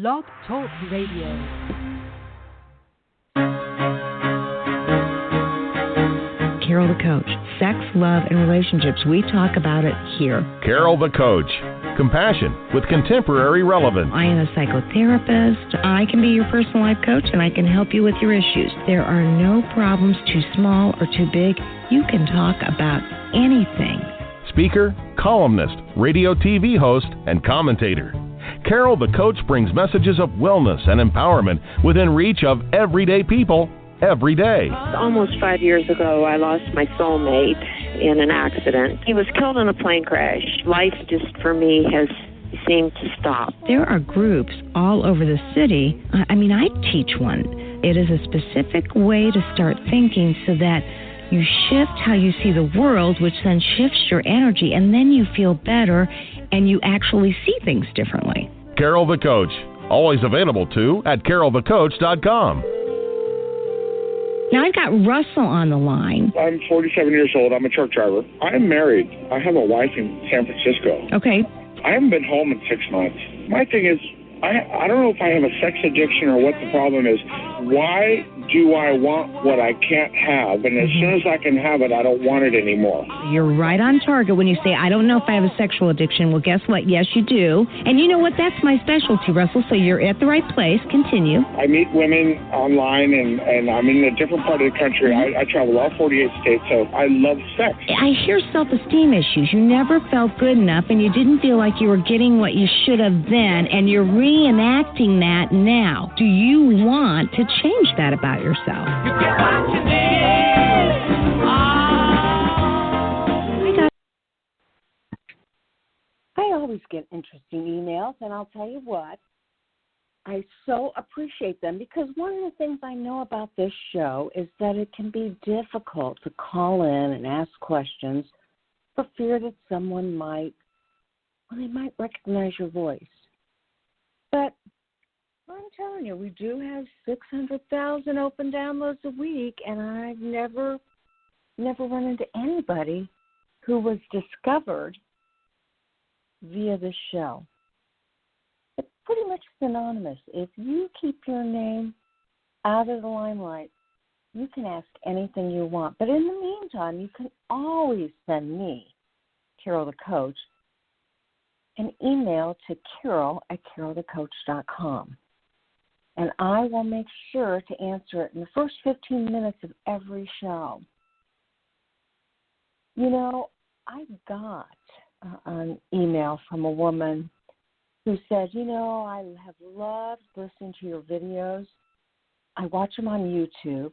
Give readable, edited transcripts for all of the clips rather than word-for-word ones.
Blog Talk Radio. Carol the Coach. Sex, love, and relationships. We talk about it here. Carol the Coach. Compassion with contemporary relevance. I am a psychotherapist. I can be your personal life coach, and I can help you with your issues. There are no problems too small or too big. You can talk about anything. Speaker, columnist, radio TV host, and commentator. Carol the Coach brings messages of wellness and empowerment within reach of everyday people every day. Almost 5 years ago, I lost my soulmate in an accident. He was killed in a plane crash. Life just, for me, has seemed to stop. There are groups all over the city. I teach one. It is a specific way to start thinking so that you shift how you see the world, which then shifts your energy, and then you feel better and you actually see things differently. Carol the Coach. Always available, too, at carolthecoach.com. Now, I've got Russell on the line. I'm 47 years old. I'm a truck driver. I'm married. I have a wife in San Francisco. Okay. I haven't been home in 6 months. My thing is, I don't know if I have a sex addiction or what the problem is. Why do I want what I can't have? And as soon as I can have it, I don't want it anymore. You're right on target when you say, I don't know if I have a sexual addiction. Well, guess what? Yes, you do. And you know what? That's my specialty, Russell, so you're at the right place. Continue. I meet women online, and I'm in a different part of the country. I travel all 48 states, so I love sex. I hear self-esteem issues. You never felt good enough, and you didn't feel like you were getting what you should have then, and you're reenacting that now. Do you want to change that about yourself? You get what you need. I always get interesting emails, and I'll tell you what, I so appreciate them because one of the things I know about this show is that it can be difficult to call in and ask questions for fear that someone might recognize your voice. But I'm telling you, we do have 600,000 open downloads a week, and I've never run into anybody who was discovered via this show. It's pretty much synonymous. If you keep your name out of the limelight, you can ask anything you want. But in the meantime, you can always send me, Carol the Coach, an email to carol@carolthecoach.com. And I will make sure to answer it in the first 15 minutes of every show. You know, I got an email from a woman who said, you know, I have loved listening to your videos. I watch them on YouTube.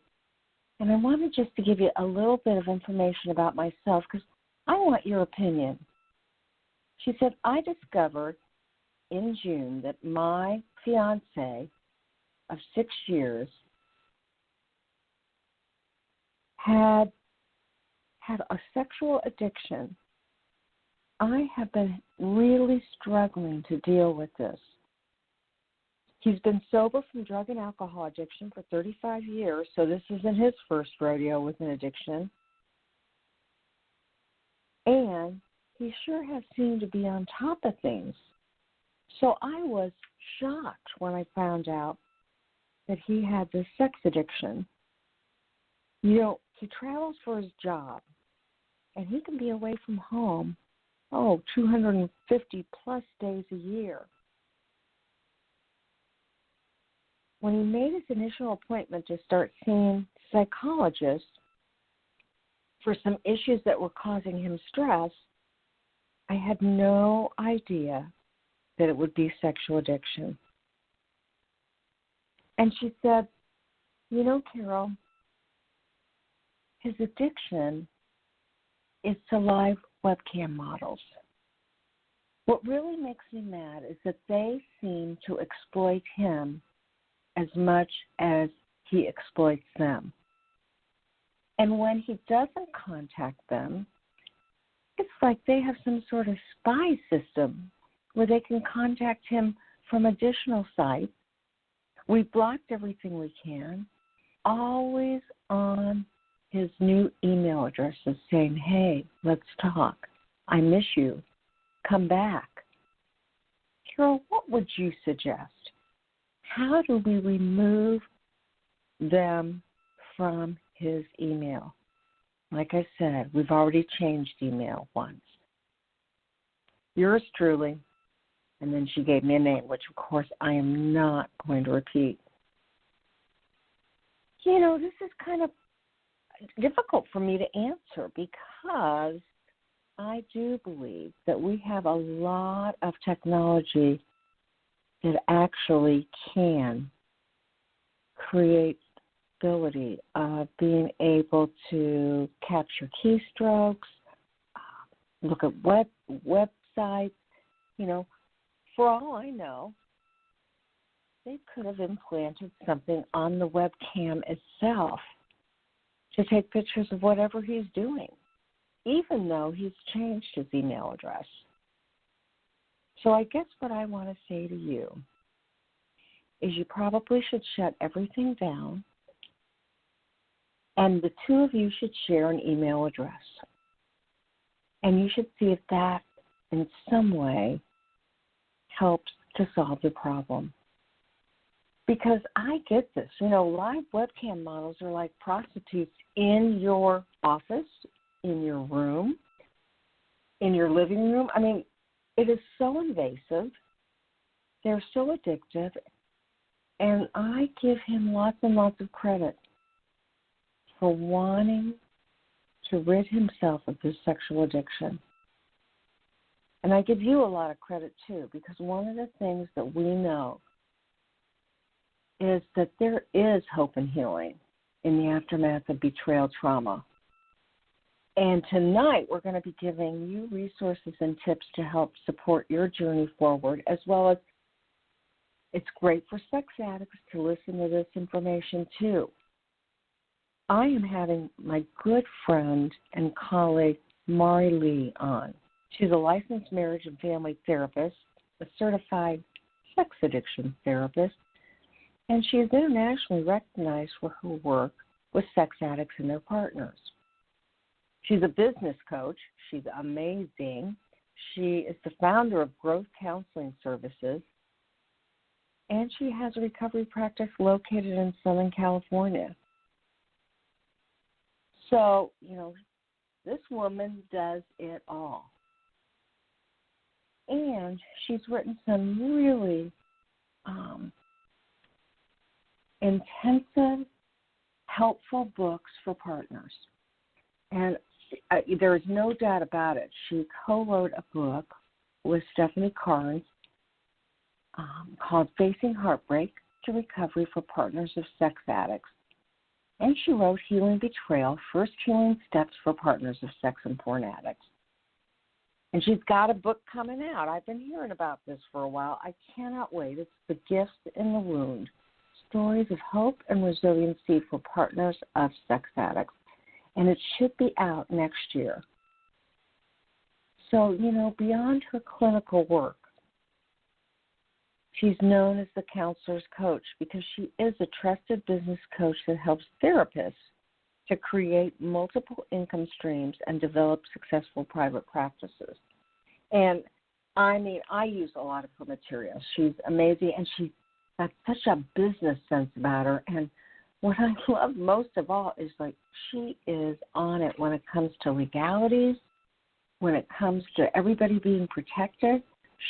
And I wanted just to give you a little bit of information about myself because I want your opinion. She said, I discovered in June that my fiancé of 6 years had a sexual addiction. I have been really struggling to deal with this. He's been sober from drug and alcohol addiction for 35 years, so this isn't his first rodeo with an addiction. And he sure has seemed to be on top of things. So I was shocked when I found out that he had this sex addiction. You know, he travels for his job, and he can be away from home, 250 plus days a year. When he made his initial appointment to start seeing psychologists for some issues that were causing him stress, I had no idea that it would be sexual addiction. And she said, you know, Carol, his addiction is to live webcam models. What really makes me mad is that they seem to exploit him as much as he exploits them. And when he doesn't contact them, it's like they have some sort of spy system where they can contact him from additional sites. We've blocked everything we can, always on his new email addresses saying, hey, let's talk. I miss you. Come back. Carol, what would you suggest? how do we remove them from his email? Like I said, we've already changed email once. Yours truly, and then she gave me a name, which of course I am not going to repeat. You know, this is kind of difficult for me to answer because I do believe that we have a lot of technology that actually can create ability of being able to capture keystrokes, look at websites. You know, for all I know, they could have implanted something on the webcam itself to take pictures of whatever he's doing, even though he's changed his email address. So I guess what I want to say to you is you probably should shut everything down, and the two of you should share an email address. And you should see if that in some way helps to solve the problem. Because I get this. You know, live webcam models are like prostitutes in your office, in your room, in your living room. I mean, it is so invasive. They're so addictive. And I give him lots and lots of credit for wanting to rid himself of this sexual addiction. And I give you a lot of credit, too, because one of the things that we know is that there is hope and healing in the aftermath of betrayal trauma. And tonight we're going to be giving you resources and tips to help support your journey forward, as well as it's great for sex addicts to listen to this information, too. I am having my good friend and colleague, Mari Lee, on. She's a licensed marriage and family therapist, a certified sex addiction therapist, and she is internationally recognized for her work with sex addicts and their partners. She's a business coach. She's amazing. She is the founder of Growth Counseling Services, and she has a recovery practice located in Southern California. So, you know, this woman does it all. And she's written some really intensive, helpful books for partners. And there is no doubt about it. She co-wrote a book with Stephanie Carnes called Facing Heartbreak to Recovery for Partners of Sex Addicts. And she wrote Healing Betrayal, First Healing Steps for Partners of Sex and Porn Addicts. And she's got a book coming out. I've been hearing about this for a while. I cannot wait. It's The Gift in the Wound, Stories of Hope and Resiliency for Partners of Sex Addicts. And it should be out next year. So, you know, beyond her clinical work, she's known as the counselor's coach because she is a trusted business coach that helps therapists to create multiple income streams and develop successful private practices. And, I mean, I use a lot of her material. She's amazing, and she's got such a business sense about her. And what I love most of all is, like, she is on it when it comes to legalities, when it comes to everybody being protected.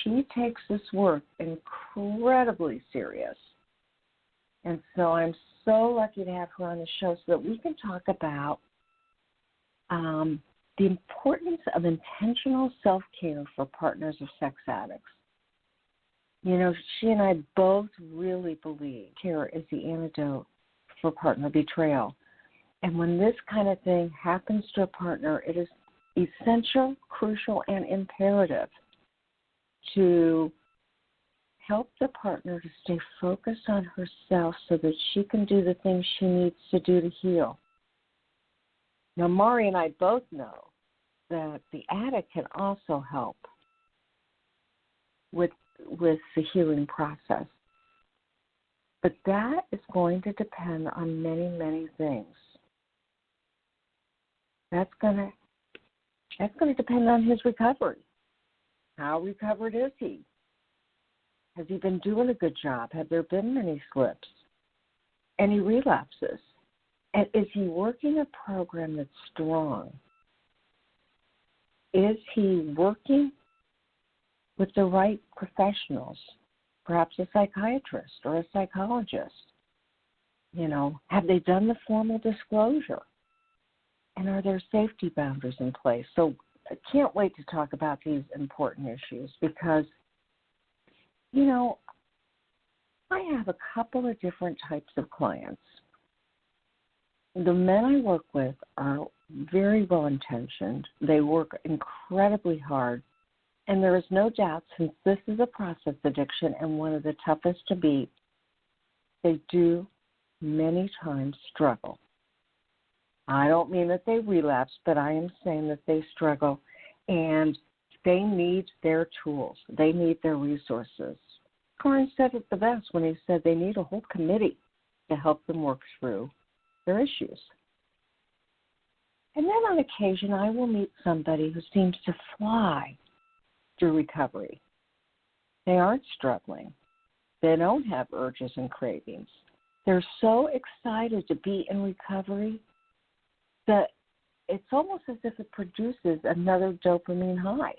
She takes this work incredibly serious. And so I'm so lucky to have her on the show so that we can talk about the importance of intentional self-care for partners of sex addicts. You know, she and I both really believe care is the antidote for partner betrayal. And when this kind of thing happens to a partner, it is essential, crucial, and imperative to help the partner to stay focused on herself so that she can do the things she needs to do to heal. Now, Mari and I both know that the addict can also help with the healing process. But that is going to depend on many, many things. That's going to depend on his recovery. How recovered is he? Has he been doing a good job? Have there been many slips? Any relapses? And is he working a program that's strong? Is he working with the right professionals, perhaps a psychiatrist or a psychologist? You know, have they done the formal disclosure? And are there safety boundaries in place? So I can't wait to talk about these important issues because, you know, I have a couple of different types of clients. The men I work with are very well-intentioned. They work incredibly hard. And there is no doubt, since this is a process addiction and one of the toughest to beat, they do many times struggle. I don't mean that they relapse, but I am saying that they struggle and they need their tools. They need their resources. Karn said it the best when he said they need a whole committee to help them work through their issues. And then on occasion, I will meet somebody who seems to fly through recovery. They aren't struggling. They don't have urges and cravings. They're so excited to be in recovery that it's almost as if it produces another dopamine high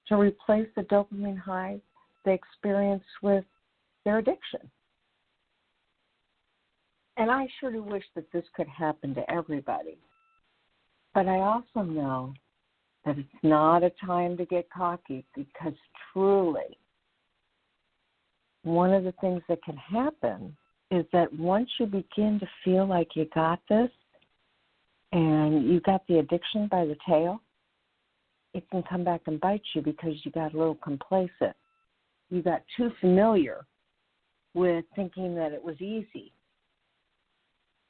to replace the dopamine high they experience with their addiction. And I sure do wish that this could happen to everybody. But I also know that it's not a time to get cocky because truly one of the things that can happen is that once you begin to feel like you got this and you got the addiction by the tail, it can come back and bite you because you got a little complacent. You got too familiar with thinking that it was easy.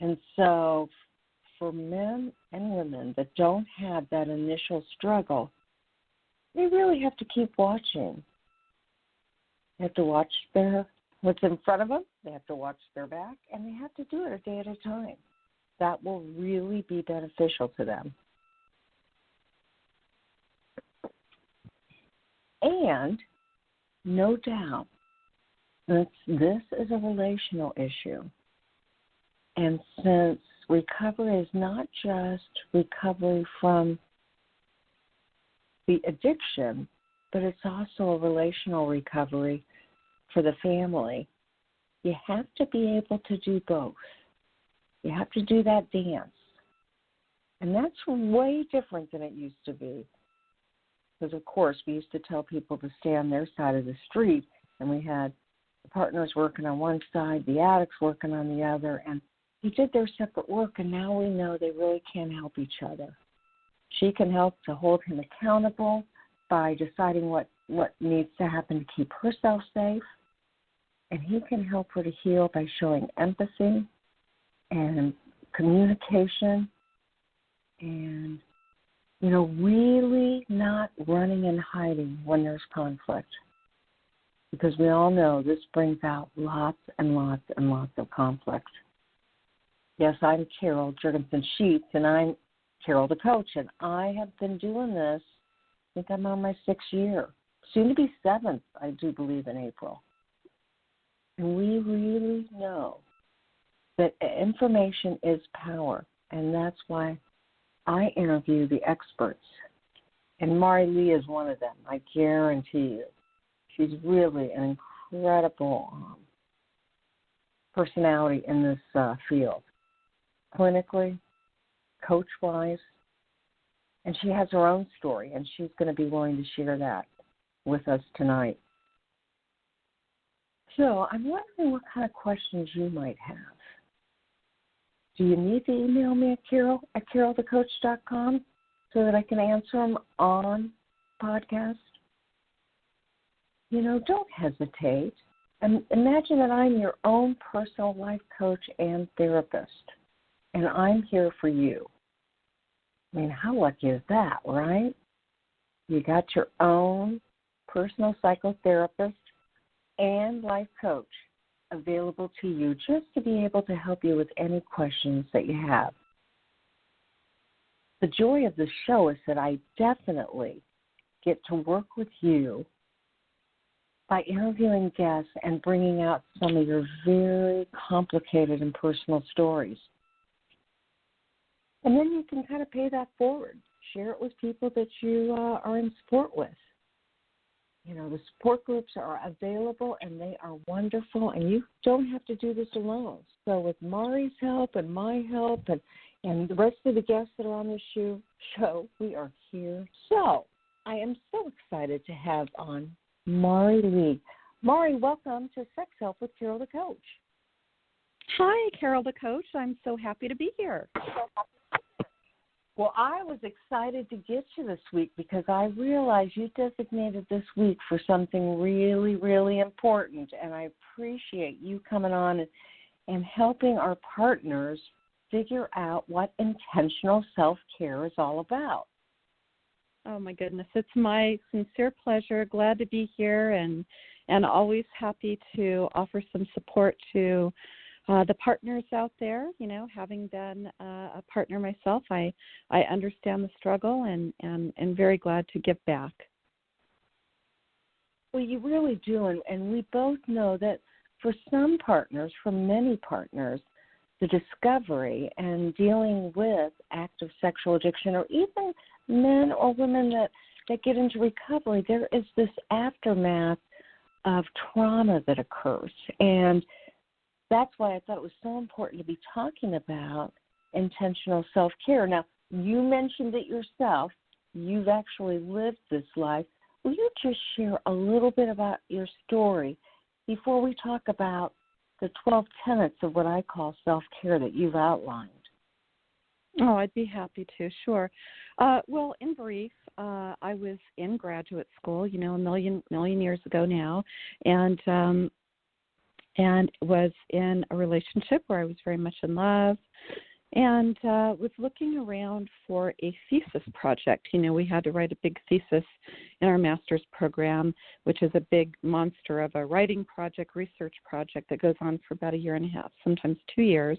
And so for men and women that don't have that initial struggle, they really have to keep watching. They have to watch what's in front of them. They have to watch their back, and they have to do it a day at a time. That will really be beneficial to them. And no doubt, this is a relational issue. And since recovery is not just recovery from the addiction, but it's also a relational recovery for the family, you have to be able to do both. You have to do that dance. And that's way different than it used to be. Because, of course, we used to tell people to stay on their side of the street, and we had the partners working on one side, the addicts working on the other, and they did their separate work, and now we know they really can't help each other. She can help to hold him accountable by deciding what needs to happen to keep herself safe, and he can help her to heal by showing empathy and communication and, you know, really not running and hiding when there's conflict. Because we all know this brings out lots and lots and lots of conflict. Yes, I'm Carol Jurgensen-Sheets, and I'm Carol the coach, and I have been doing this, I think I'm on my 6th year, soon to be 7th, I do believe, in April. And we really know that information is power, and that's why I interview the experts. And Mari Lee is one of them, I guarantee you. She's really an incredible personality in this field, clinically, coach-wise, and she has her own story, and she's going to be willing to share that with us tonight. So I'm wondering what kind of questions you might have. Do you need to email me at carolthecoach.com so that I can answer them on podcast? You know, don't hesitate. And imagine that I'm your own personal life coach and therapist, and I'm here for you. I mean, how lucky is that, right? You got your own personal psychotherapist and life coach available to you just to be able to help you with any questions that you have. The joy of the show is that I definitely get to work with you by interviewing guests and bringing out some of your very complicated and personal stories. And then you can kind of pay that forward. Share it with people that you are in support with. You know, the support groups are available, and they are wonderful, and you don't have to do this alone. So with Mari's help and my help and the rest of the guests that are on this show, we are here. So I am so excited to have on Mari Lee. Mari, welcome to Sex Help with Carol the Coach. Hi, Carol the Coach. I'm so happy to be here. Well, I was excited to get you this week because I realized you designated this week for something really, really important, and I appreciate you coming on and helping our partners figure out what intentional self-care is all about. Oh, my goodness. It's my sincere pleasure. Glad to be here and always happy to offer some support to the partners out there. You know, having been a partner myself, I understand the struggle and very glad to give back. Well, you really do, and we both know that for some partners, for many partners, the discovery and dealing with active sexual addiction, or even men or women that get into recovery, there is this aftermath of trauma that occurs. And that's why I thought it was so important to be talking about intentional self-care. Now, you mentioned it yourself. You've actually lived this life. Will you just share a little bit about your story before we talk about the 12 tenets of what I call self-care that you've outlined? Oh, I'd be happy to, sure. Well, in brief, I was in graduate school, you know, a million years ago now, and was in a relationship where I was very much in love, and was looking around for a thesis project. You know, we had to write a big thesis in our master's program, which is a big monster of a writing project, research project that goes on for about a year and a half, sometimes 2 years.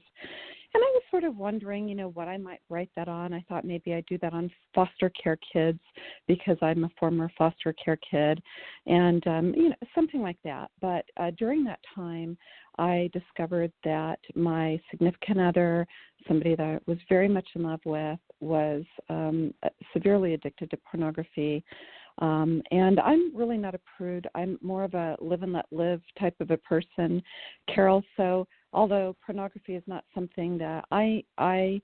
And I was sort of wondering, you know, what I might write that on. I thought maybe I'd do that on foster care kids because I'm a former foster care kid and, you know, something like that. But during that time, I discovered that my significant other, somebody that I was very much in love with, was severely addicted to pornography. And I'm really not a prude. I'm more of a live and let live type of a person, Carol. So although pornography is not something that I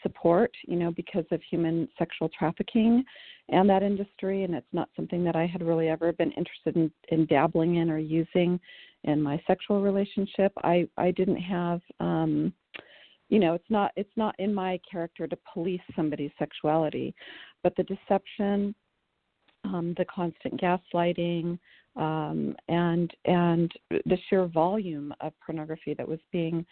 support, you know, because of human sexual trafficking and that industry, and it's not something that I had really ever been interested in dabbling in or using in my sexual relationship. I didn't have, you know, it's not in my character to police somebody's sexuality, but the deception, the constant gaslighting, and the sheer volume of pornography that was being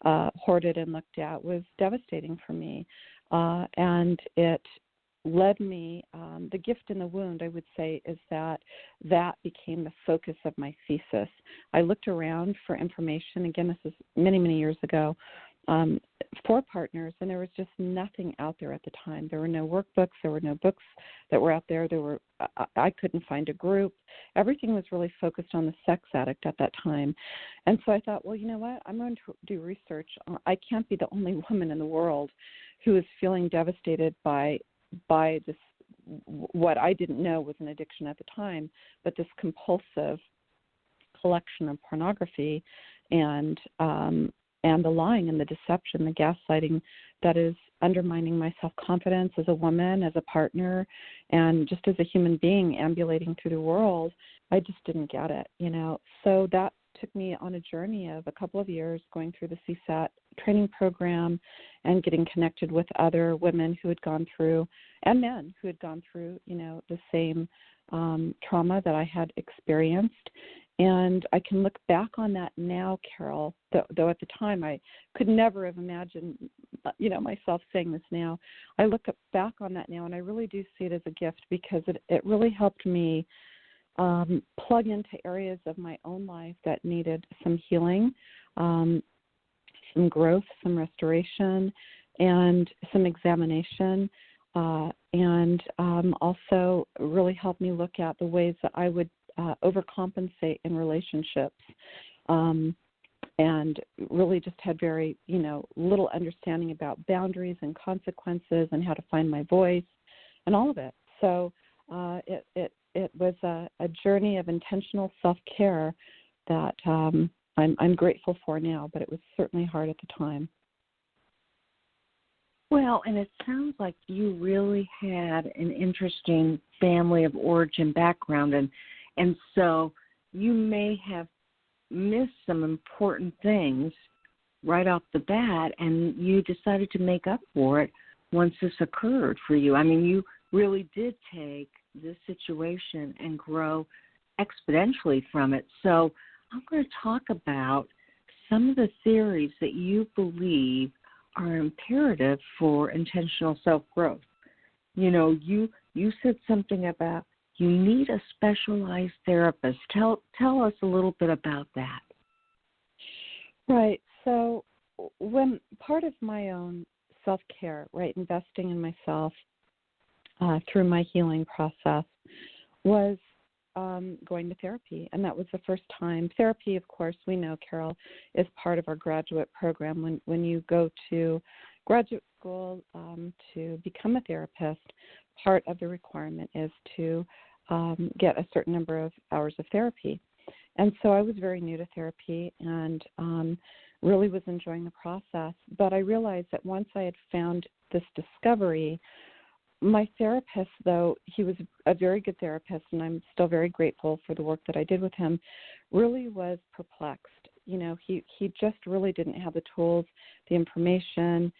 hoarded and looked at was devastating for me. And it led me, the gift in the wound, I would say, is that became the focus of my thesis. I looked around for information, again, this is many, many years ago, for partners, and there was just nothing out there at the time. There were no workbooks. There were no books that were out there. I couldn't find a group. Everything was really focused on the sex addict at that time. And so I thought, well, you know what? I'm going to do research. I can't be the only woman in the world who is feeling devastated by this, what I didn't know was an addiction at the time, but this compulsive collection of pornography and the lying and the deception, the gaslighting that is undermining my self-confidence as a woman, as a partner, and just as a human being ambulating through the world. I just didn't get it, you know. So that took me on a journey of a couple of years going through the CSAT training program and getting connected with other women who had gone through, and men who had gone through, you know, the same trauma that I had experienced. And I can look back on that now, Carol, though at the time I could never have imagined, you know, myself saying this now. I look back on that now, and I really do see it as a gift because it really helped me plug into areas of my own life that needed some healing, some growth, some restoration, and some examination, and also really helped me look at the ways that I overcompensate in relationships, and really just had very, little understanding about boundaries and consequences and how to find my voice and all of it. So it was a journey of intentional self-care that I'm grateful for now, but it was certainly hard at the time. Well, and it sounds like you really had an interesting family of origin background, and so you may have missed some important things right off the bat, and you decided to make up for it once this occurred for you. I mean, you really did take this situation and grow exponentially from it. So I'm going to talk about some of the theories that you believe are imperative for intentional self-growth. You said something about you need a specialized therapist. Tell us a little bit about that. Right. So when part of my own self-care, right, investing in myself through my healing process was going to therapy. And that was the first time. Therapy, of course, we know, Carol, is part of our graduate program. When you go to graduate school to become a therapist, part of the requirement is to get a certain number of hours of therapy. And so I was very new to therapy and really was enjoying the process. But I realized that once I had found this discovery, my therapist, though he was a very good therapist, and I'm still very grateful for the work that I did with him, really was perplexed. He just really didn't have the tools, the information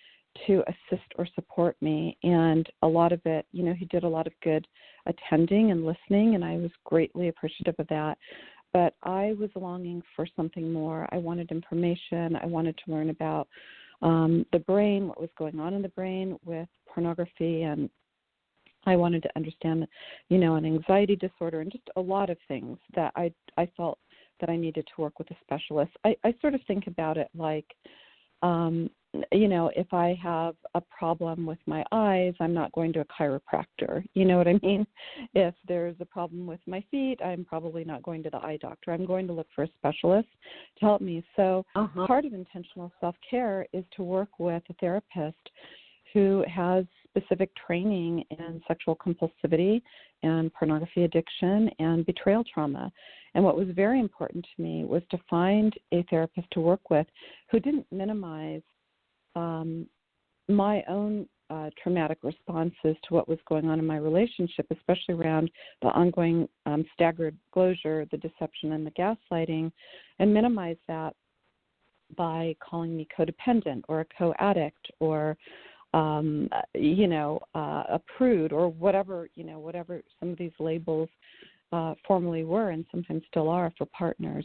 to assist or support me. And a lot of it, he did a lot of good attending and listening, and I was greatly appreciative of that. But I was longing for something more. I wanted information. I wanted to learn about the brain, what was going on in the brain with pornography, and I wanted to understand, an anxiety disorder and just a lot of things that I felt that I needed to work with a specialist. I sort of think about it like, if I have a problem with my eyes, I'm not going to a chiropractor. You know what I mean? If there's a problem with my feet, I'm probably not going to the eye doctor. I'm going to look for a specialist to help me. So part of intentional self-care is to work with a therapist who has specific training in sexual compulsivity and pornography addiction and betrayal trauma. And what was very important to me was to find a therapist to work with who didn't minimize my own traumatic responses to what was going on in my relationship, especially around the ongoing staggered closure, the deception, and the gaslighting, and minimize that by calling me codependent or a co-addict or a prude or whatever some of these labels formerly were and sometimes still are for partners,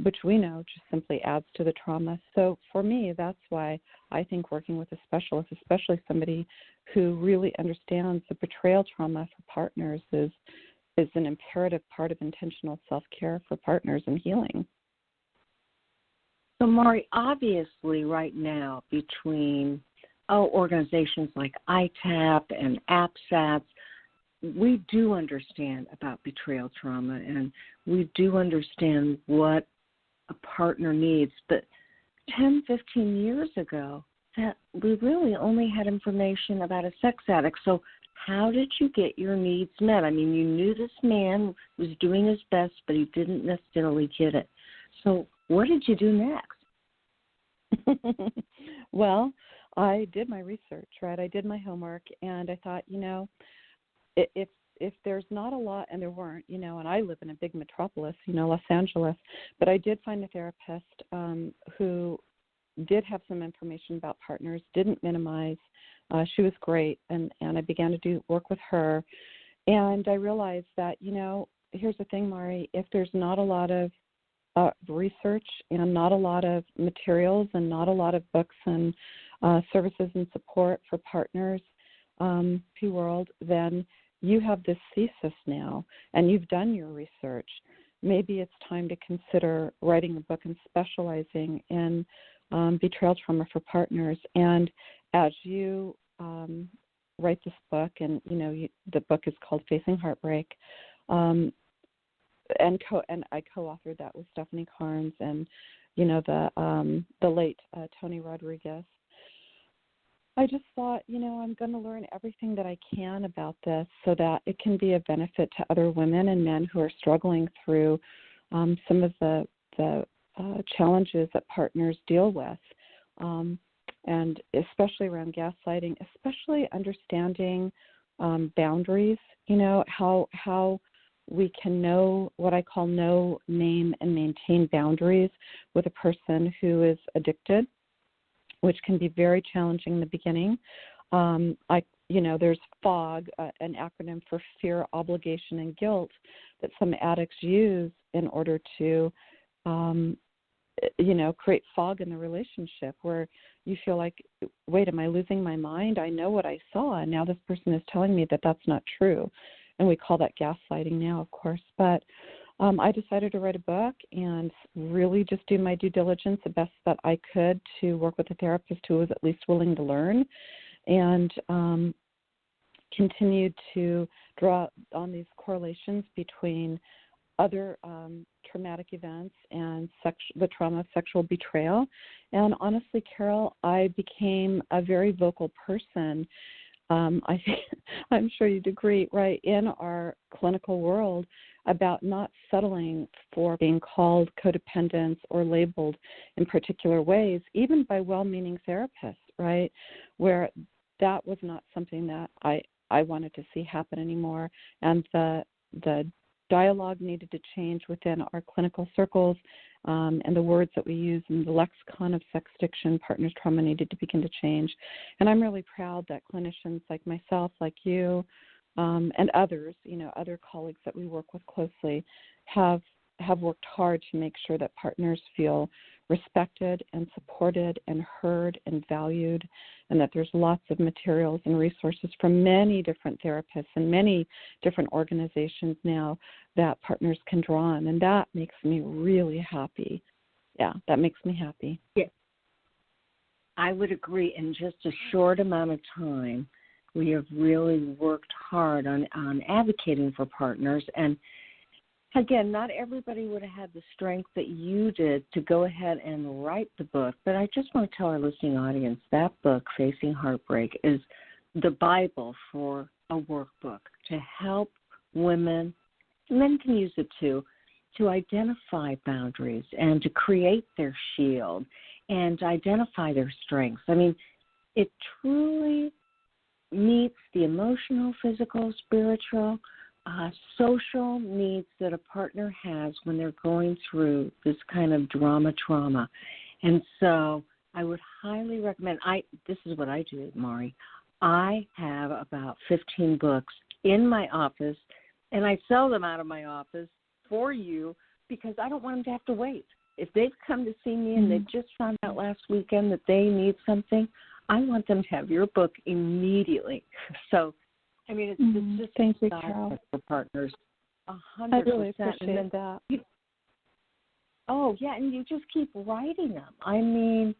which we know just simply adds to the trauma. So for me, that's why I think working with a specialist, especially somebody who really understands the betrayal trauma for partners, is an imperative part of intentional self-care for partners and healing. So, Mari, obviously right now between organizations like ITAP and APSATS, we do understand about betrayal trauma and we do understand what a partner needs. But 10, 15 years ago, that we really only had information about a sex addict. So how did you get your needs met? I mean, you knew this man was doing his best, but he didn't necessarily get it. So what did you do next? Well, I did my research, right? I did my homework, and I thought, if there's not a lot, and there weren't, and I live in a big metropolis, Los Angeles, but I did find a therapist who did have some information about partners, didn't minimize. She was great, and I began to do work with her, and I realized that, here's the thing, Mari, if there's not a lot of research and not a lot of materials and not a lot of books and services and support for partners, world, then you have this thesis now and you've done your research. Maybe it's time to consider writing a book and specializing in betrayal trauma for partners. And as you write this book, and the book is called Facing Heartbreak, and I co-authored that with Stephanie Carnes and, you know, the late Tony Rodriguez. I just thought, you know, I'm going to learn everything that I can about this so that it can be a benefit to other women and men who are struggling through some of the challenges that partners deal with, and especially around gaslighting, especially understanding boundaries, you know, how we can know what I call know, name, and maintain boundaries with a person who is addicted, which can be very challenging in the beginning. There's FOG, an acronym for fear, obligation, and guilt that some addicts use in order to, create fog in the relationship where you feel like, wait, am I losing my mind? I know what I saw, and now this person is telling me that that's not true. And we call that gaslighting now, of course. But I decided to write a book and really just do my due diligence the best that I could to work with a therapist who was at least willing to learn, and continued to draw on these correlations between other traumatic events and the trauma of sexual betrayal. And honestly, Carol, I became a very vocal person. I'm sure you'd agree, right, in our clinical world about not settling for being called codependents or labeled in particular ways, even by well-meaning therapists, right, where that was not something that I wanted to see happen anymore. And the dialogue needed to change within our clinical circles, and the words that we use in the lexicon of sex addiction, partners trauma needed to begin to change. And I'm really proud that clinicians like myself, like you, and others, other colleagues that we work with closely have worked hard to make sure that partners feel respected and supported and heard and valued, and that there's lots of materials and resources from many different therapists and many different organizations now that partners can draw on, and that makes me really happy. Yeah, that makes me happy. Yeah, I would agree. In just a short amount of time, we have really worked hard on advocating for partners. And again, not everybody would have had the strength that you did to go ahead and write the book, but I just want to tell our listening audience that book, Facing Heartbreak, is the Bible for a workbook to help women, men can use it too, to identify boundaries and to create their shield and to identify their strengths. I mean, it truly meets the emotional, physical, spiritual, social needs that a partner has when they're going through this kind of trauma. And so I would highly recommend, this is what I do, Mari. I have about 15 books in my office, and I sell them out of my office for you because I don't want them to have to wait. If they've come to see me and they've just found out last weekend that they need something, I want them to have your book immediately. So, I mean, it's just thank you, Carol, for partners. 100%. I really appreciate that. Oh, yeah, and you just keep writing them. I mean,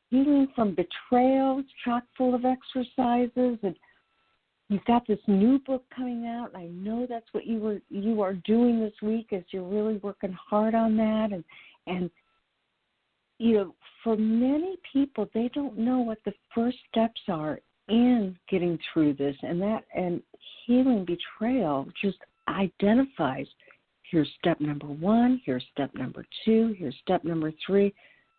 Healing from Betrayal, chock full of exercises, and you've got this new book coming out. I know that's what you are doing this week, as you're really working hard on that. And for many people, they don't know what the first steps are in getting through this, and Healing Betrayal just identifies, here's step number 1, here's step number 2, here's step number 3.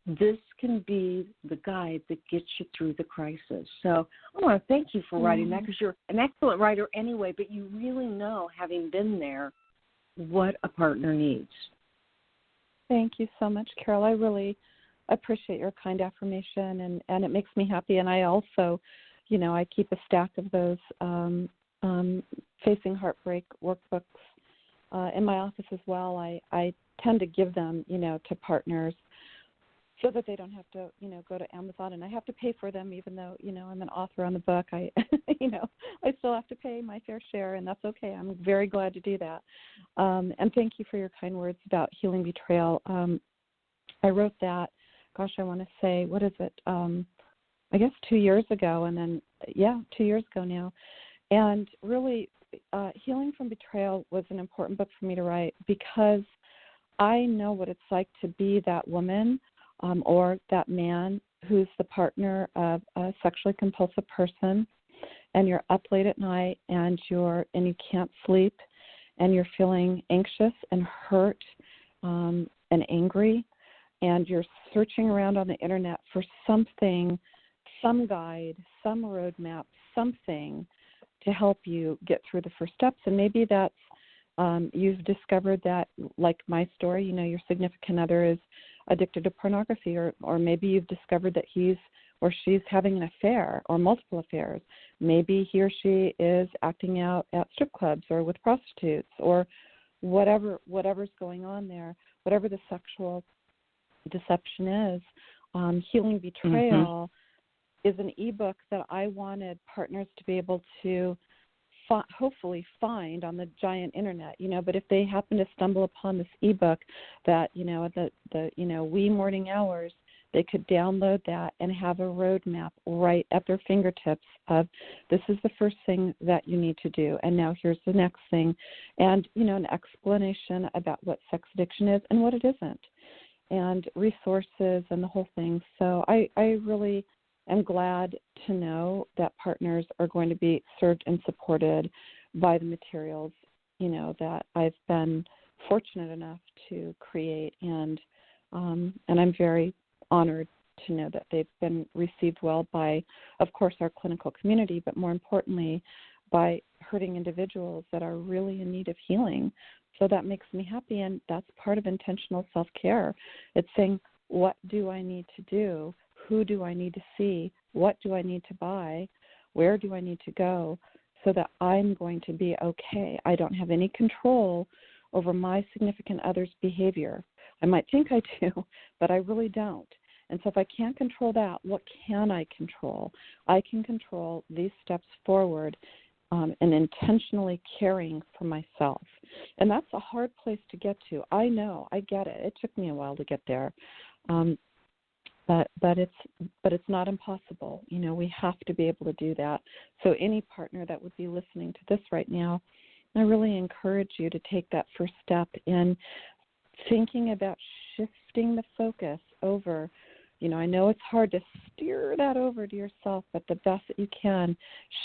This can be the guide that gets you through the crisis. So I want to thank you for writing that, because you're an excellent writer anyway, but you really know, having been there, what a partner needs. Thank you so much, Carol. I really appreciate your kind affirmation, and it makes me happy. And I also, I keep a stack of those Facing Heartbreak workbooks in my office as well. I tend to give them, to partners so that they don't have to, go to Amazon, and I have to pay for them, even though, I'm an author on the book. I still have to pay my fair share, and that's okay. I'm very glad to do that. And thank you for your kind words about Healing Betrayal. I wrote that, I want to say, what is it? I guess 2 years ago, and then, 2 years ago now. And really, Healing from Betrayal was an important book for me to write because I know what it's like to be that woman or that man who's the partner of a sexually compulsive person, and you're up late at night and you can't sleep, and you're feeling anxious and hurt and angry, and you're searching around on the internet for something, some guide, some roadmap, something to help you get through the first steps. And maybe that's you've discovered that, like my story, your significant other is addicted to pornography, or maybe you've discovered that he's or she's having an affair or multiple affairs. Maybe he or she is acting out at strip clubs or with prostitutes or whatever's going on there, whatever the sexual deception is. Healing Betrayal is an ebook that I wanted partners to be able to hopefully find on the giant internet, but if they happen to stumble upon this ebook that, the wee morning hours, they could download that and have a roadmap right at their fingertips of this is the first thing that you need to do, and now here's the next thing, and, an explanation about what sex addiction is and what it isn't, and resources and the whole thing. So I really am glad to know that partners are going to be served and supported by the materials, that I've been fortunate enough to create, and I'm very honored to know that they've been received well by, of course, our clinical community, but more importantly, by hurting individuals that are really in need of healing. So that makes me happy, and that's part of intentional self-care. It's saying, what do I need to do? Who do I need to see? What do I need to buy? Where do I need to go so that I'm going to be okay? I don't have any control over my significant other's behavior. I might think I do, but I really don't. And so if I can't control that, what can I control? I can control these steps forward and intentionally caring for myself. And that's a hard place to get to. I know, I get it. It took me a while to get there. But it's not impossible. We have to be able to do that. So any partner that would be listening to this right now, I really encourage you to take that first step in thinking about shifting the focus over. I know it's hard to steer that over to yourself, but the best that you can,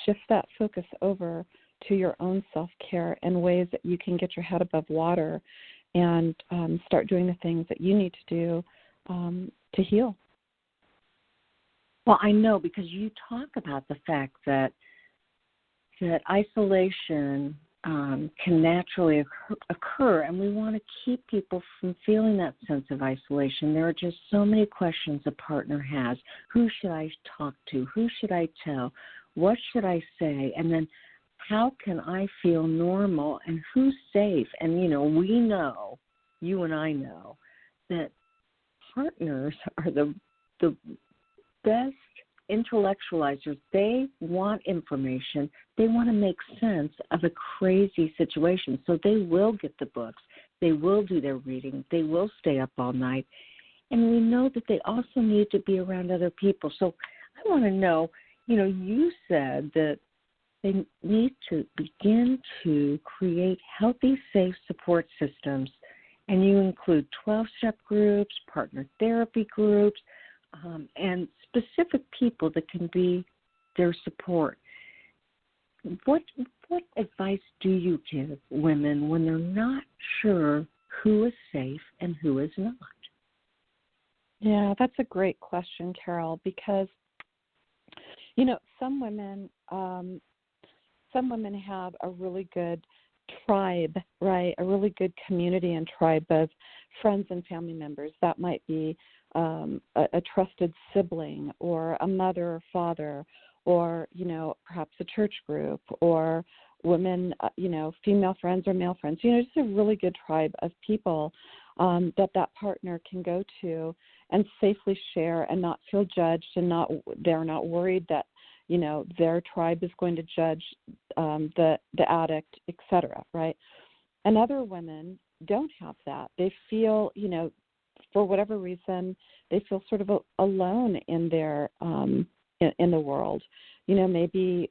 shift that focus over to your own self-care and ways that you can get your head above water and start doing the things that you need to do to heal. Well, I know, because you talk about the fact that isolation can naturally occur, and we want to keep people from feeling that sense of isolation. There are just so many questions a partner has. Who should I talk to? Who should I tell? What should I say? And then how can I feel normal, and who's safe? And, we know, you and I know, that partners are the best intellectualizers. They want information. They want to make sense of a crazy situation. So they will get the books. They will do their reading. They will stay up all night. And we know that they also need to be around other people. So I want to know, you said that they need to begin to create healthy, safe support systems. And you include 12-step groups, partner therapy groups, and specific people that can be their support. What advice do you give women when they're not sure who is safe and who is not? Yeah, that's a great question, Carol, because, some women have a really good tribe, right? A really good community and tribe of friends and family members. That might be a trusted sibling or a mother or father or, perhaps a church group or women, female friends or male friends. Just a really good tribe of people that partner can go to and safely share and not feel judged, and they're not worried that, their tribe is going to judge the addict, et cetera, right? And other women don't have that. They feel, for whatever reason, they feel sort of alone in their in the world. Maybe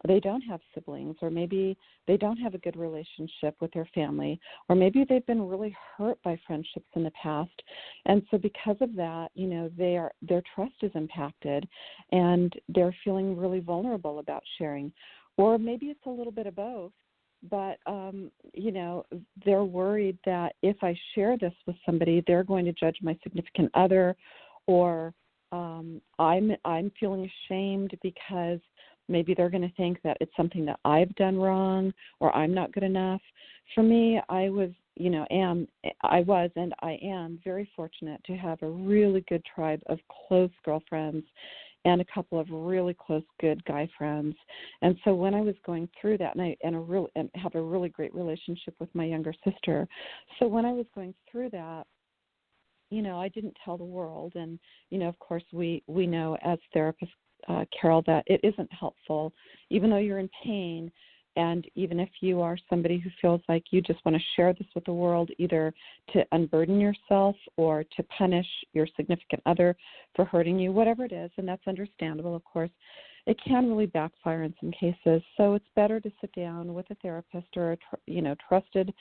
they don't have siblings, or maybe they don't have a good relationship with their family, or maybe they've been really hurt by friendships in the past. And so because of that, their trust is impacted and they're feeling really vulnerable about sharing. Or maybe it's a little bit of both, but, they're worried that if I share this with somebody, they're going to judge my significant other, or I'm feeling ashamed because maybe they're going to think that it's something that I've done wrong or I'm not good enough. For me, I was and I am very fortunate to have a really good tribe of close girlfriends and a couple of really close, good guy friends. And so when I was going through that, and have a really great relationship with my younger sister. So when I was going through that, I didn't tell the world. And, of course, we know as therapists, Carol, that it isn't helpful, even though you're in pain. And even if you are somebody who feels like you just want to share this with the world, either to unburden yourself or to punish your significant other for hurting you, whatever it is, and that's understandable, of course, it can really backfire in some cases. So it's better to sit down with a therapist or a trusted,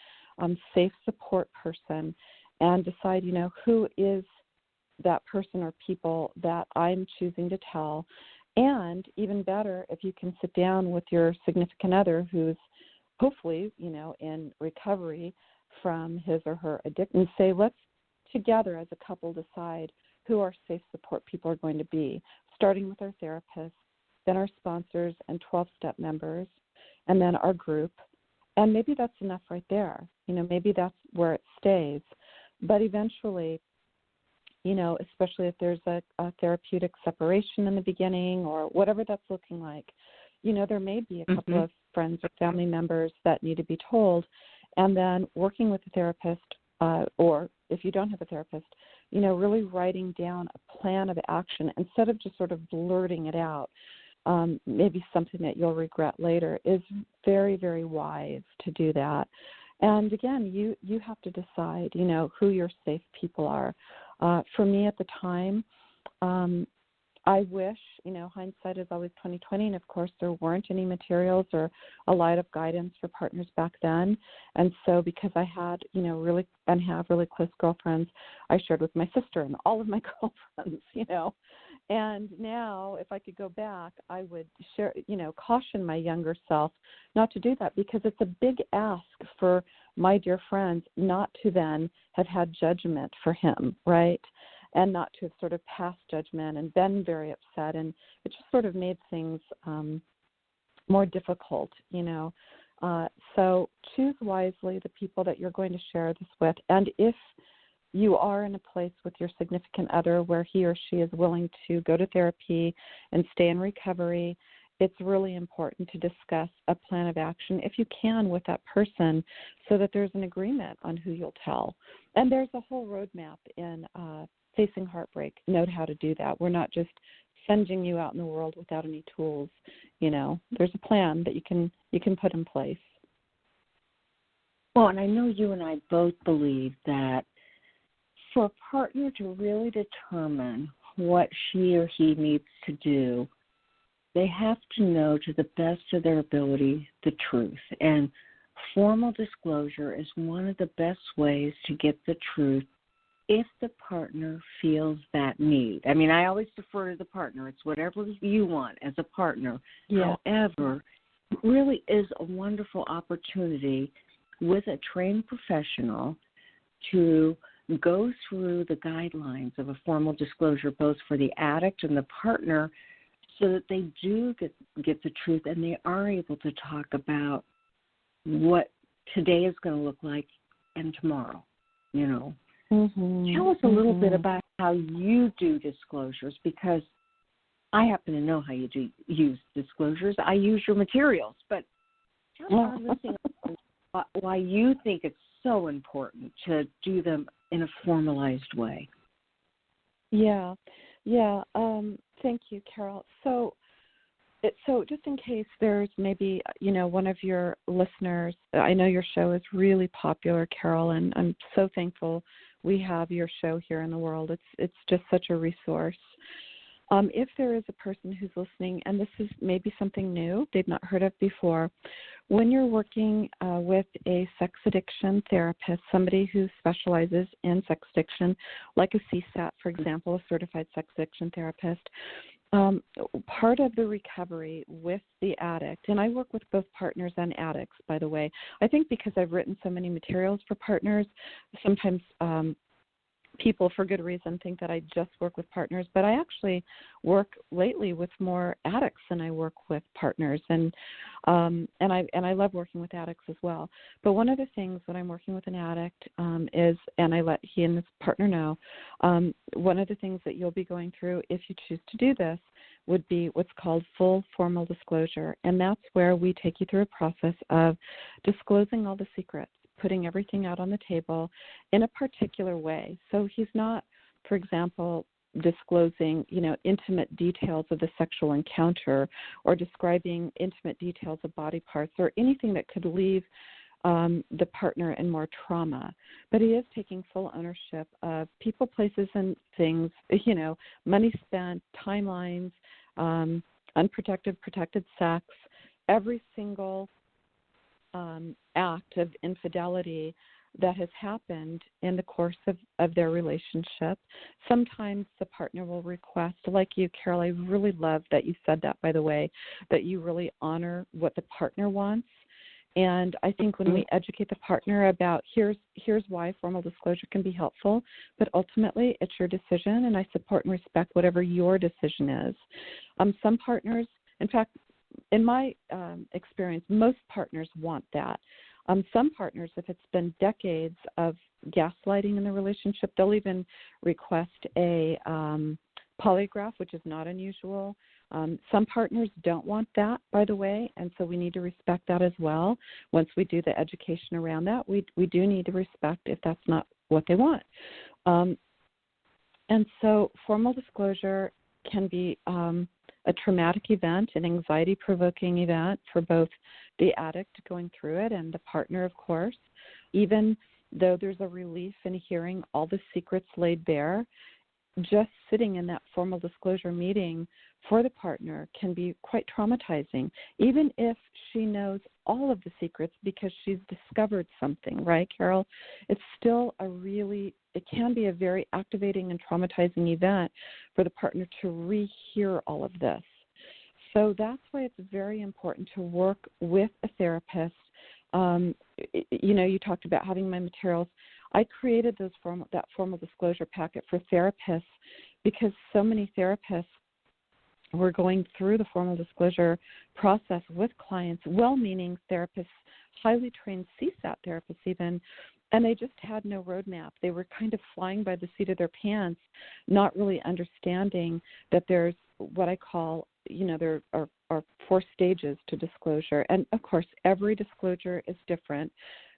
safe support person and decide, who is that person or people that I'm choosing to tell. And even better, if you can sit down with your significant other who's hopefully, in recovery from his or her addiction, and say, let's together as a couple decide who our safe support people are going to be, starting with our therapist, then our sponsors and 12-step members, and then our group. And maybe that's enough right there. Maybe that's where it stays. But eventually, especially if there's a therapeutic separation in the beginning or whatever that's looking like, there may be a couple of friends or family members that need to be told. And then working with a therapist, or if you don't have a therapist, really writing down a plan of action instead of just sort of blurting it out, maybe something that you'll regret later, is very, very wise to do that. And again, you have to decide, who your safe people are. For me at the time, I wish, hindsight is always 20/20, and of course there weren't any materials or a lot of guidance for partners back then. And so because I had, really and have really close girlfriends, I shared with my sister and all of my girlfriends, And now if I could go back, I would share, caution my younger self not to do that, because it's a big ask for my dear friends not to then have had judgment for him, right? And not to have sort of passed judgment and been very upset. And it just sort of made things more difficult, So choose wisely the people that you're going to share this with. And if you are in a place with your significant other where he or she is willing to go to therapy and stay in recovery, it's really important to discuss a plan of action, if you can, with that person so that there's an agreement on who you'll tell. And there's a whole roadmap in Facing Heartbreak, Note how to do that. We're not just sending you out in the world without any tools. There's a plan that you can put in place. Well, and I know you and I both believe that for a partner to really determine what she or he needs to do, they have to know to the best of their ability the truth. And formal disclosure is one of the best ways to get the truth if the partner feels that need. I mean, I always defer to the partner. It's whatever you want as a partner. Yeah. However, it really is a wonderful opportunity with a trained professional to go through the guidelines of a formal disclosure, both for the addict and the partner, so that they do get the truth and they are able to talk about what today is going to look like and tomorrow, Tell us a little bit about how you do disclosures, because I happen to know how you do use disclosures. I use your materials, but tell our listeners why you think it's so important to do them in a formalized way. Yeah. Thank you, Carol. So just in case there's maybe, one of your listeners, I know your show is really popular, Carol, and I'm so thankful we have your show here in the world. It's just such a resource. If there is a person who's listening, and this is maybe something new they've not heard of before, when you're working with a sex addiction therapist, somebody who specializes in sex addiction, like a CSAT, for example, a certified sex addiction therapist, part of the recovery with the addict, and I work with both partners and addicts, by the way. I think because I've written so many materials for partners, sometimes people, for good reason, think that I just work with partners, but I actually work lately with more addicts than I work with partners, and I love working with addicts as well. But one of the things when I'm working with an addict is, and I let he and his partner know, one of the things that you'll be going through if you choose to do this would be what's called full formal disclosure, and that's where we take you through a process of disclosing all the secrets, putting everything out on the table in a particular way. So he's not, for example, disclosing, intimate details of the sexual encounter or describing intimate details of body parts or anything that could leave the partner in more trauma. But he is taking full ownership of people, places, and things, money spent, timelines, unprotected, protected sex, every single act of infidelity that has happened in the course of their relationship. Sometimes the partner will request, like you, Carol, I really love that you said that, by the way, that you really honor what the partner wants. And I think when we educate the partner about here's why formal disclosure can be helpful, but ultimately it's your decision, and I support and respect whatever your decision is. Some partners, in fact, in my experience, most partners want that. Some partners, if it's been decades of gaslighting in the relationship, they'll even request a polygraph, which is not unusual. Some partners don't want that, by the way, and so we need to respect that as well. Once we do the education around that, we do need to respect if that's not what they want. And so formal disclosure can be a traumatic event, an anxiety-provoking event for both the addict going through it and the partner, of course. Even though there's a relief in hearing all the secrets laid bare, just sitting in that formal disclosure meeting for the partner can be quite traumatizing, even if she knows all of the secrets because she's discovered something, right, Carol? It's still it can be a very activating and traumatizing event for the partner to rehear all of this. So that's why it's very important to work with a therapist. You talked about having my materials. I created that formal disclosure packet for therapists because so many therapists were going through the formal disclosure process with clients, well-meaning therapists, highly trained CSAT therapists even, and they just had no roadmap. They were kind of flying by the seat of their pants, not really understanding that there's what I call, there are 4 stages to disclosure. And, of course, every disclosure is different.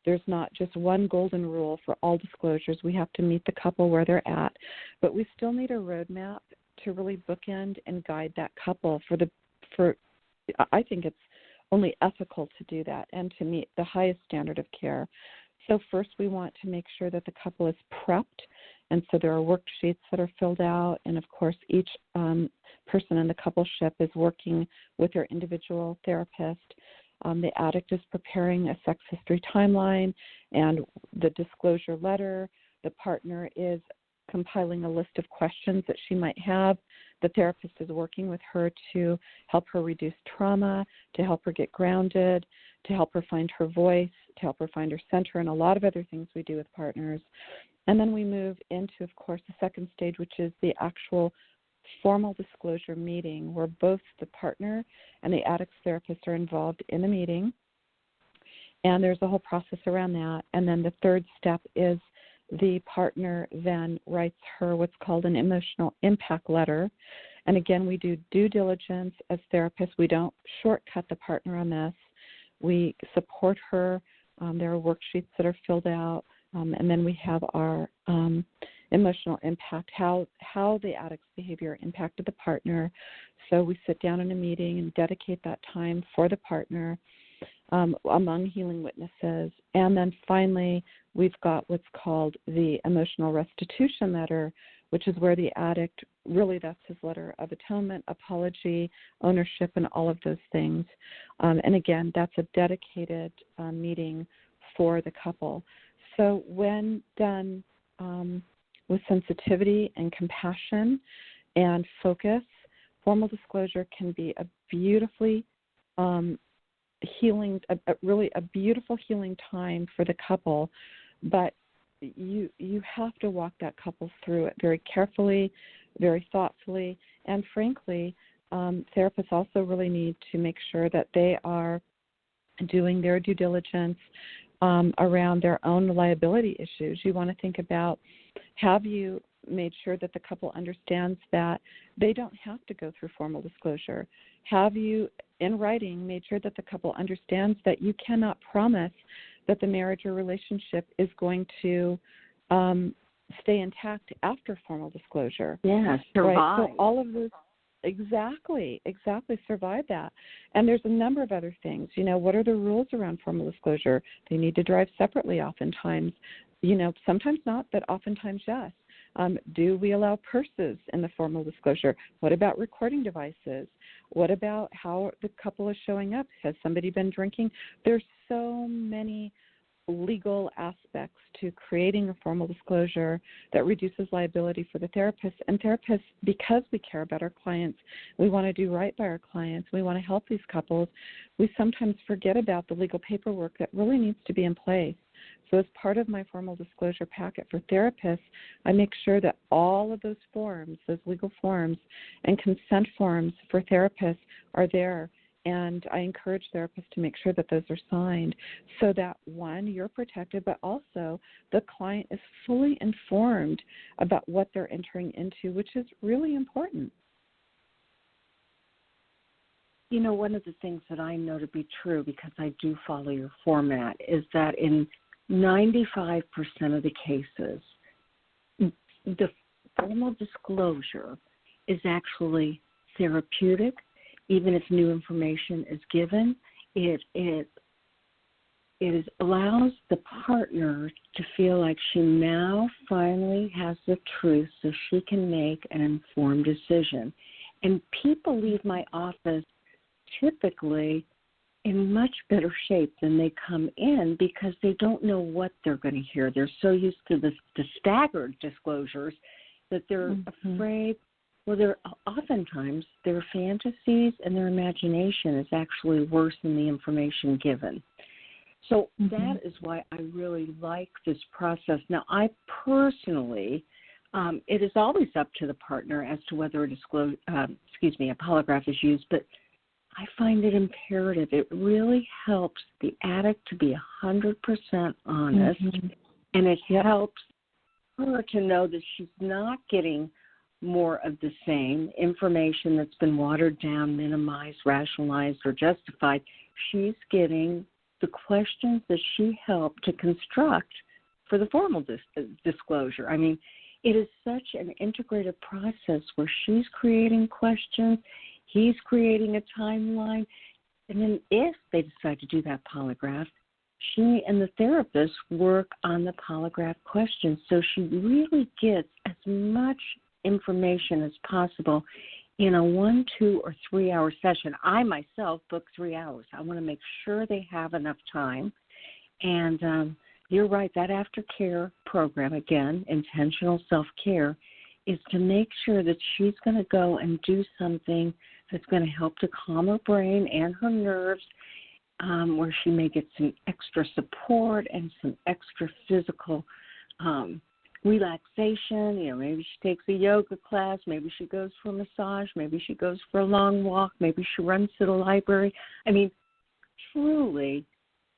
There's not just one golden rule for all disclosures. We have to meet the couple where they're at. But we still need a roadmap to really bookend and guide that couple for I think it's only ethical to do that and to meet the highest standard of care. So first we want to make sure that the couple is prepped, and so there are worksheets that are filled out, and of course each person in the coupleship is working with their individual therapist. The addict is preparing a sex history timeline and the disclosure letter. The partner is compiling a list of questions that she might have. The therapist is working with her to help her reduce trauma, to help her get grounded, to help her find her voice, to help her find her center, and a lot of other things we do with partners. And then we move into, of course, the second stage, which is the actual formal disclosure meeting, where both the partner and the addict's therapist are involved in the meeting. And there's a whole process around that. And then the third step is the partner then writes her what's called an emotional impact letter. And again, we do due diligence as therapists. We don't shortcut the partner on this. We support her. There are worksheets that are filled out. And then we have our emotional impact, how the addict's behavior impacted the partner. So we sit down in a meeting and dedicate that time for the partner among healing witnesses. And then finally, we've got what's called the emotional restitution letter, which is where the addict, really that's his letter of atonement, apology, ownership, and all of those things. And again, that's a dedicated meeting for the couple. So when done with sensitivity and compassion and focus, formal disclosure can be a beautifully healing, really a beautiful healing time for the couple. But you have to walk that couple through it very carefully, very thoughtfully, and frankly, therapists also really need to make sure that they are doing their due diligence around their own liability issues. You want to think about, have you made sure that the couple understands that they don't have to go through formal disclosure? Have you, in writing, made sure that the couple understands that you cannot promise that the marriage or relationship is going to stay intact after formal disclosure? Yeah, survive. Right? So all of those, exactly, survive that. And there's a number of other things. What are the rules around formal disclosure? They need to drive separately oftentimes. Sometimes not, but oftentimes yes. Do we allow purses in the formal disclosure? What about recording devices? What about how the couple is showing up? Has somebody been drinking? There's so many legal aspects to creating a formal disclosure that reduces liability for the therapist. And therapists, because we care about our clients, we want to do right by our clients, we want to help these couples, we sometimes forget about the legal paperwork that really needs to be in place. So as part of my formal disclosure packet for therapists, I make sure that all of those forms, those legal forms and consent forms for therapists are there. And I encourage therapists to make sure that those are signed so that, one, you're protected, but also the client is fully informed about what they're entering into, which is really important. One of the things that I know to be true, because I do follow your format, is that in 95% of the cases, the formal disclosure is actually therapeutic. Even if new information is given, it allows the partner to feel like she now finally has the truth so she can make an informed decision. And people leave my office typically in much better shape than they come in because they don't know what they're going to hear. They're so used to the staggered disclosures that they're afraid. Well, oftentimes their fantasies and their imagination is actually worse than the information given. So that is why I really like this process. Now, I personally, it is always up to the partner as to whether a polygraph is used, but I find it imperative. It really helps the addict to be 100% honest, and it helps her to know that she's not getting more of the same information that's been watered down, minimized, rationalized, or justified. She's getting the questions that she helped to construct for the formal disclosure. I mean, it is such an integrated process where she's creating questions, he's creating a timeline, and then if they decide to do that polygraph, she and the therapist work on the polygraph questions so she really gets as much information as possible in a 1, 2, or 3 hour session. I myself book 3 hours. I want to make sure they have enough time. And you're right, that aftercare program, again, intentional self-care, is to make sure that she's going to go and do something that's going to help to calm her brain and her nerves, where she may get some extra support and some extra physical relaxation. Maybe she takes a yoga class, maybe she goes for a massage, maybe she goes for a long walk, maybe she runs to the library. I mean, truly,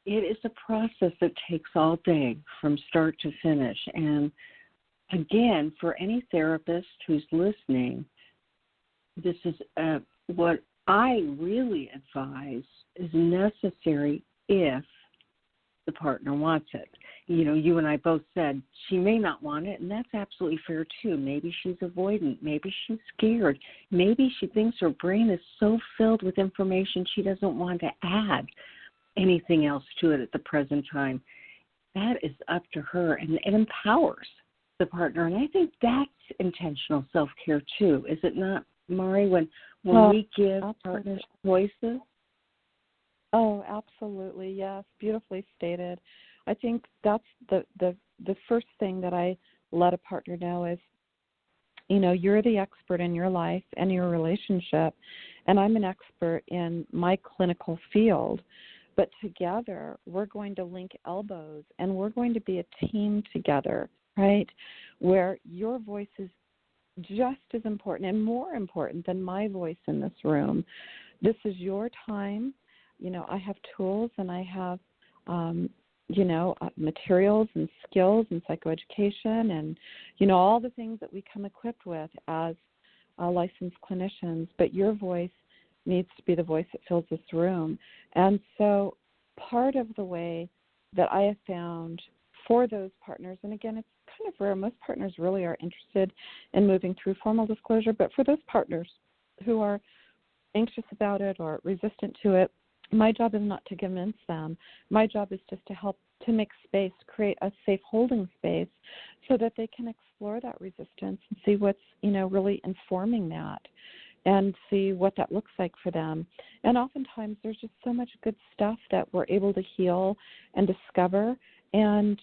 it is a process that takes all day from start to finish. And again, for any therapist who's listening, this is what I really advise is necessary if the partner wants it. You and I both said she may not want it, and that's absolutely fair too. Maybe she's avoidant. Maybe she's scared. Maybe she thinks her brain is so filled with information she doesn't want to add anything else to it at the present time. That is up to her, and it empowers the partner. And I think that's intentional self-care too, is it not, Mari, when we give partners voices? Oh, absolutely. Yes, beautifully stated. I think that's the first thing that I let a partner know is, you're the expert in your life and your relationship, and I'm an expert in my clinical field. But together, we're going to link elbows, and we're going to be a team together, right, where your voice is just as important and more important than my voice in this room. This is your time. I have tools, and I have, materials and skills and psychoeducation and, all the things that we come equipped with as licensed clinicians. But your voice needs to be the voice that fills this room. And so part of the way that I have found for those partners, and again, it's kind of rare. Most partners really are interested in moving through formal disclosure, but for those partners who are anxious about it or resistant to it, my job is not to convince them. My job is just to help to make space, create a safe holding space so that they can explore that resistance and see what's, really informing that and see what that looks like for them. And oftentimes there's just so much good stuff that we're able to heal and discover, and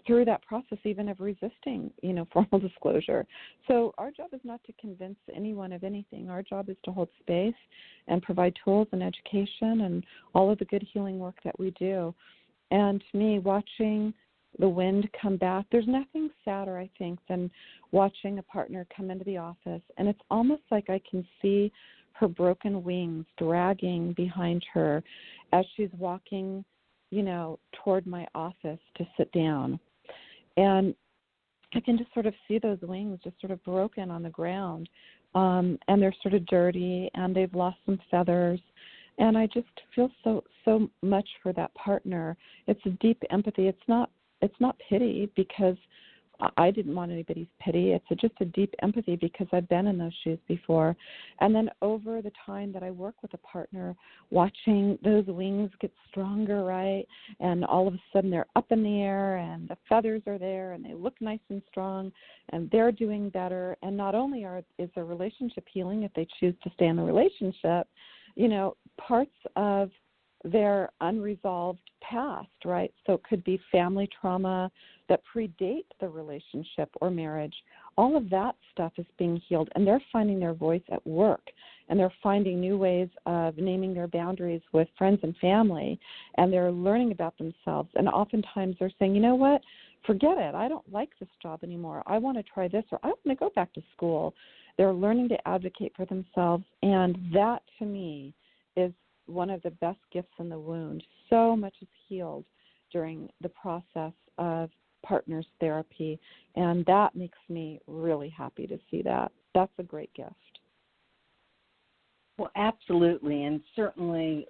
through that process even of resisting, formal disclosure. So our job is not to convince anyone of anything. Our job is to hold space and provide tools and education and all of the good healing work that we do. And to me, watching the wind come back, there's nothing sadder, I think, than watching a partner come into the office, and it's almost like I can see her broken wings dragging behind her as she's walking, toward my office to sit down. And I can just sort of see those wings just sort of broken on the ground, and they're sort of dirty, and they've lost some feathers. And I just feel so much for that partner. It's a deep empathy. It's not pity, because I didn't want anybody's pity. It's just a deep empathy because I've been in those shoes before. And then over the time that I work with a partner, watching those wings get stronger, right? And all of a sudden they're up in the air and the feathers are there and they look nice and strong and they're doing better. And not only is their relationship healing if they choose to stay in the relationship, parts of their unresolved past, right? So it could be family trauma that predate the relationship or marriage. All of that stuff is being healed, and they're finding their voice at work, and they're finding new ways of naming their boundaries with friends and family, and they're learning about themselves. And oftentimes they're saying, you know what, forget it. I don't like this job anymore. I want to try this, or I want to go back to school. They're learning to advocate for themselves, and that, to me, is one of the best gifts in the wound. So much is healed during the process of partners therapy, and that makes me really happy to see that. That's a great gift. Well, absolutely, and certainly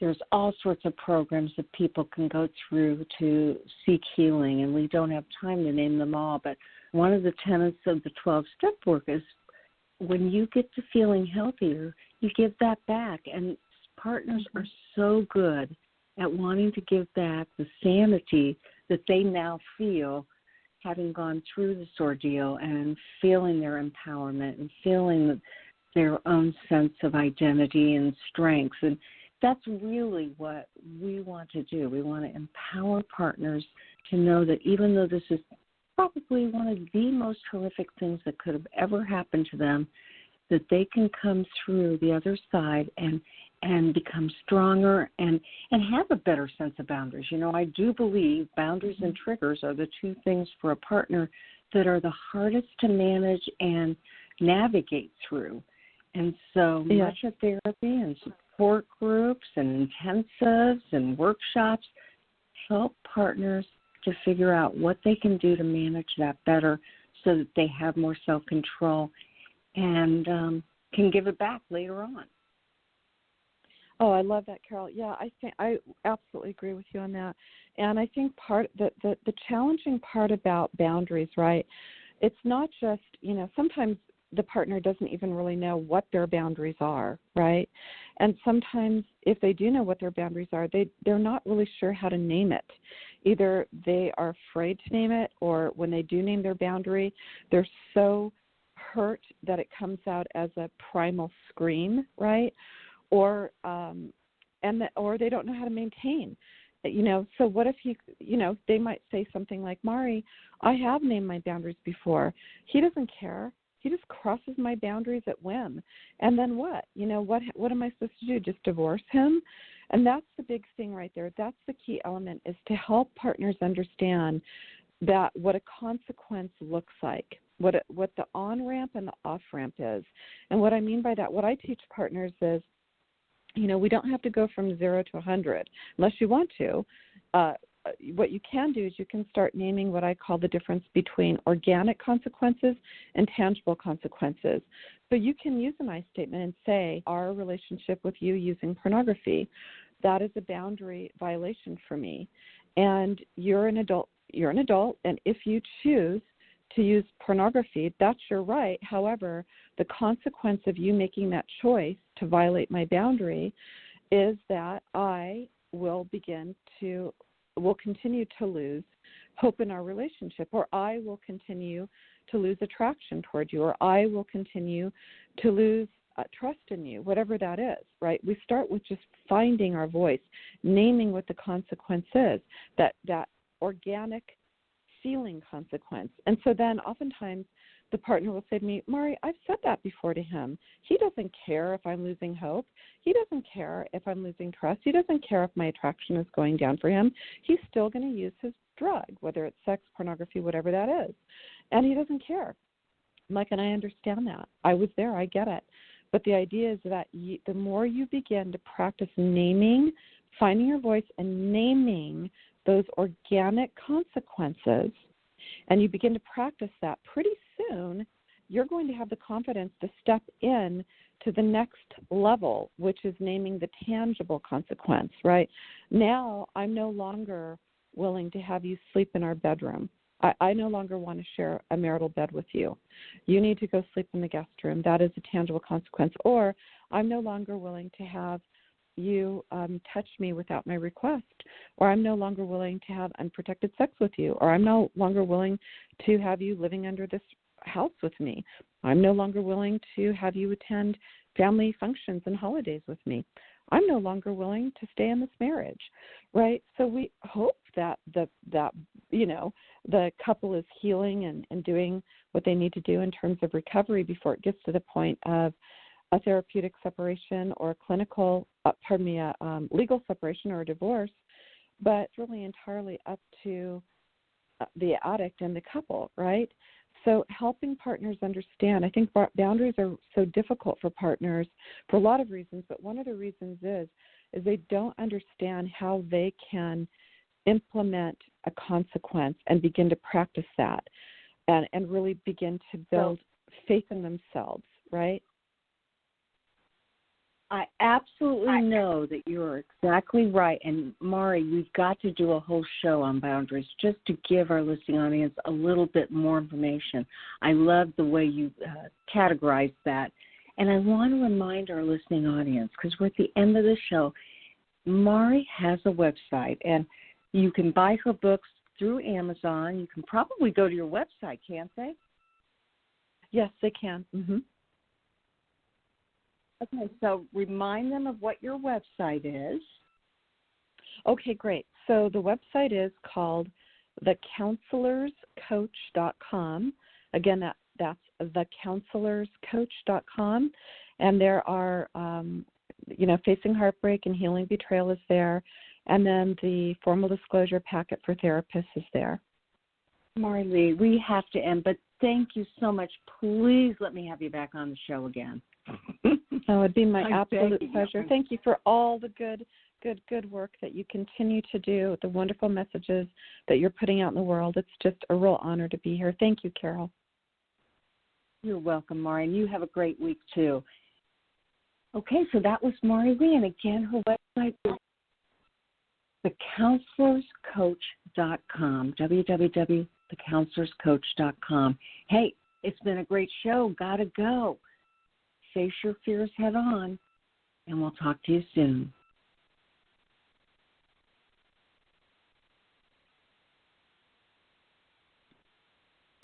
there's all sorts of programs that people can go through to seek healing, and we don't have time to name them all, but one of the tenets of the 12-step work is when you get to feeling healthier, you give that back, and partners are so good at wanting to give back the sanity that they now feel having gone through this ordeal and feeling their empowerment and feeling their own sense of identity and strengths. And that's really what we want to do. We want to empower partners to know that even though this is probably one of the most horrific things that could have ever happened to them, that they can come through the other side and become stronger and have a better sense of boundaries. I do believe boundaries and triggers are the two things for a partner that are the hardest to manage and navigate through. And so much of therapy and support groups and intensives and workshops help partners to figure out what they can do to manage that better so that they have more self-control and can give it back later on. Oh, I love that, Carol. Yeah, I absolutely agree with you on that. And I think the challenging part about boundaries, right, it's not just, sometimes the partner doesn't even really know what their boundaries are, right? And sometimes if they do know what their boundaries are, they're not really sure how to name it. either they are afraid to name it, or when they do name their boundary, they're so hurt that it comes out as a primal scream, right? Or or they don't know how to maintain. So what if they might say something like, Mari, I have named my boundaries before. He doesn't care. He just crosses my boundaries at whim. And then what? What am I supposed to do? Just divorce him? And that's the big thing right there. That's the key element, is to help partners understand that what a consequence looks like, what the on-ramp and the off-ramp is. And what I mean by that, what I teach partners is, we don't have to go from 0 to 100 unless you want to. What you can do is you can start naming what I call the difference between organic consequences and tangible consequences. So you can use an I statement and say, our relationship with you using pornography, that is a boundary violation for me. And you're an adult, and if you choose to use pornography, that's your right. However, the consequence of you making that choice to violate my boundary is that I will continue to lose hope in our relationship, or I will continue to lose attraction toward you, or I will continue to lose trust in you, whatever that is, right? We start with just finding our voice, naming what the consequence is, that organic feeling consequence. And so then oftentimes the partner will say to me, Mari, I've said that before to him. He doesn't care if I'm losing hope. He doesn't care if I'm losing trust. He doesn't care if my attraction is going down for him. He's still going to use his drug, whether it's sex, pornography, whatever that is. And he doesn't care. I'm like, and I understand that. I was there. I get it. But the idea is that the more you begin to practice naming, finding your voice and naming those organic consequences, and you begin to practice that, pretty soon you're going to have the confidence to step in to the next level, which is naming the tangible consequence, right? Now I'm no longer willing to have you sleep in our bedroom. I no longer want to share a marital bed with you. You need to go sleep in the guest room. That is a tangible consequence. Or I'm no longer willing to have you touch me without my request, or I'm no longer willing to have unprotected sex with you, or I'm no longer willing to have you living under this house with me. I'm no longer willing to have you attend family functions and holidays with me. I'm no longer willing to stay in this marriage, right? So we hope that the couple is healing and doing what they need to do in terms of recovery before it gets to the point of a therapeutic separation or a clinical, legal separation or a divorce, but it's really entirely up to the addict and the couple, right? So helping partners understand, I think boundaries are so difficult for partners for a lot of reasons, but one of the reasons is they don't understand how they can implement a consequence and begin to practice that and really begin to build faith in themselves, right? I absolutely know that you're exactly right. And, Mari, we've got to do a whole show on boundaries just to give our listening audience a little bit more information. I love the way you categorize that. And I want to remind our listening audience, because we're at the end of the show, Mari has a website, and you can buy her books through Amazon. You can probably go to your website, can't they? Yes, they can. Mm-hmm. Okay, so remind them of what your website is. Okay, great. So the website is called thecounselorscoach.com. Again, that's thecounselorscoach.com. And there are, Facing Heartbreak and Healing Betrayal is there. And then the formal disclosure packet for therapists is there. Mari Lee, we have to end, but thank you so much. Please let me have you back on the show again. Oh, it'd be my absolute pleasure. Thank you for all the good work that you continue to do, the wonderful messages that you're putting out in the world. It's just a real honor to be here. Thank you, Carol. You're welcome, Mari, and you have a great week, too. Okay, so that was Mari Lee, and again, her website is thecounselorscoach.com, www.thecounselorscoach.com. Hey, it's been a great show. Gotta go. Face your fears head on, and we'll talk to you soon.